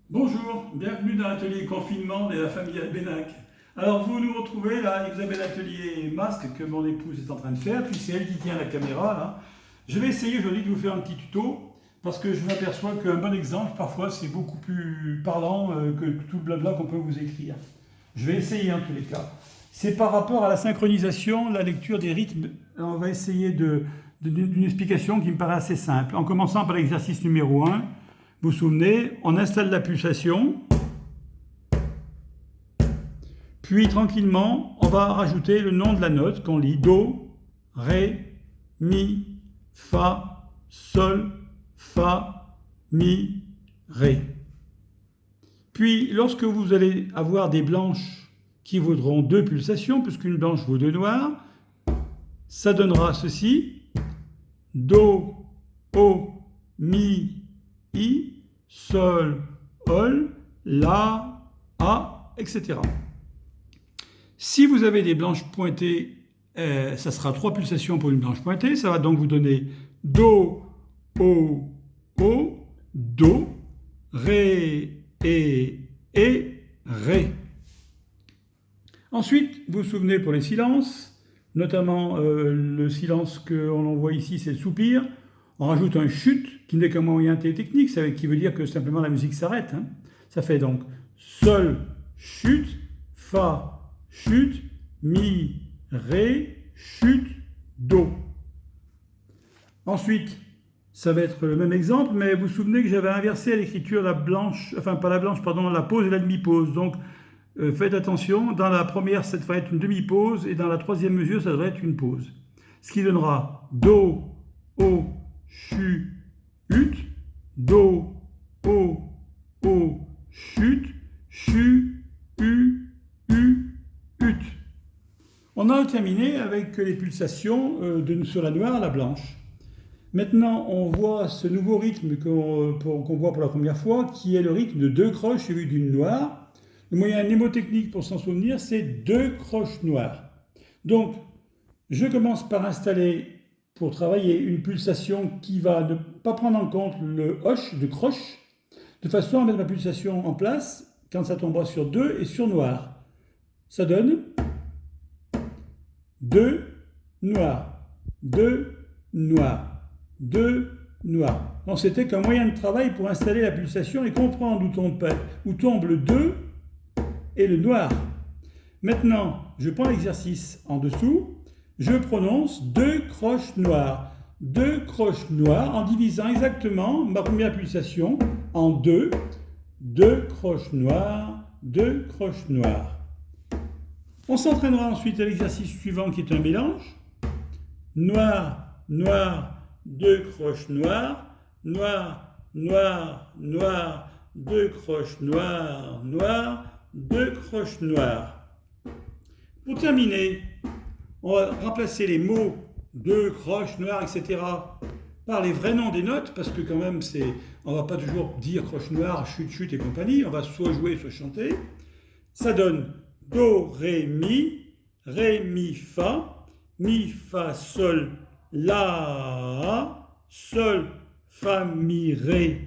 Bonjour, bienvenue dans l'atelier confinement de la famille Albénac. Alors vous nous retrouvez là, et vous avez l'atelier masque que mon épouse est en train de faire, puis c'est elle qui tient la caméra là. Je vais essayer aujourd'hui de vous faire un petit tuto, parce que je m'aperçois qu'un bon exemple, parfois, c'est beaucoup plus parlant que tout le blabla qu'on peut vous écrire. Je vais essayer en tous les cas. C'est par rapport à la synchronisation, la lecture des rythmes. On va essayer d'une explication qui me paraît assez simple. En commençant par l'exercice numéro 1, vous vous souvenez, on installe la pulsation, puis tranquillement, on va rajouter le nom de la note qu'on lit. Do, Ré, Mi, Fa, Sol, Fa, Mi, Ré. Puis, lorsque vous allez avoir des blanches qui vaudront 2 pulsations, puisqu'une blanche vaut 2 noirs, ça donnera ceci. Do, O, Mi, I, Sol, Ol, La, A, etc. Si vous avez des blanches pointées, ça sera 3 pulsations pour une blanche pointée. Ça va donc vous donner Do, O, Do, Ré, et Ré. Ensuite, vous vous souvenez pour les silences, notamment le silence qu'on voit ici, c'est le soupir. On rajoute un chut, qui n'est qu'un moyen technique, qui veut dire que simplement la musique s'arrête. Ça fait donc Sol, chut, Fa, chut, Mi, Ré, chut, Do. Ensuite, ça va être le même exemple, mais vous vous souvenez que j'avais inversé à l'écriture la blanche, enfin pas la blanche, pardon, la pause et la demi-pause. Donc faites attention, dans la première, ça devrait être une demi-pause, et dans la troisième mesure, ça devrait être une pause. Ce qui donnera Do, O, chut, ut, Do, O, chut, chu, ut. On a terminé avec les pulsations sur la noire à la blanche. Maintenant, on voit ce nouveau rythme qu'on voit pour la première fois, qui est le rythme de 2 croches suivies d'une noire. Le moyen mnémotechnique pour s'en souvenir, c'est 2 croches noires. Donc, je commence par installer, pour travailler, une pulsation qui va ne pas prendre en compte le hoche de croche, de façon à mettre ma pulsation en place quand ça tombera sur 2 et sur noir. Ça donne 2 noirs, 2 noirs, 2 noirs. Donc c'était qu'un moyen de travail pour installer la pulsation et comprendre où tombe le 2 et le noir. Maintenant, je prends l'exercice en dessous, je prononce 2 croches noires. 2 croches noires en divisant exactement ma première pulsation en 2. 2 croches noires, 2 croches noires. On s'entraînera ensuite à l'exercice suivant qui est un mélange. Noir, noir, 2 croches noires, noir, noir, noir, 2 croches noires, noir, 2 croches noires. Pour terminer, on va remplacer les mots 2 croches noires, etc. par les vrais noms des notes, parce que quand même, on ne va pas toujours dire croche noire, chut, chut et compagnie, on va soit jouer, soit chanter. Ça donne Do, Ré, Mi, Fa, Sol, La, Sol, Fa, Mi, Ré,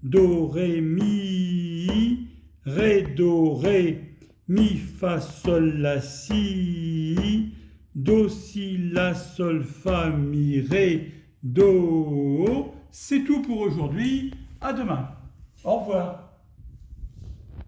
Do, Ré, Mi, Ré, Do, Ré, Mi, Fa, Sol, La, Si, Do, Si, La, Sol, Fa, Mi, Ré, Do. C'est tout pour aujourd'hui. À demain. Au revoir.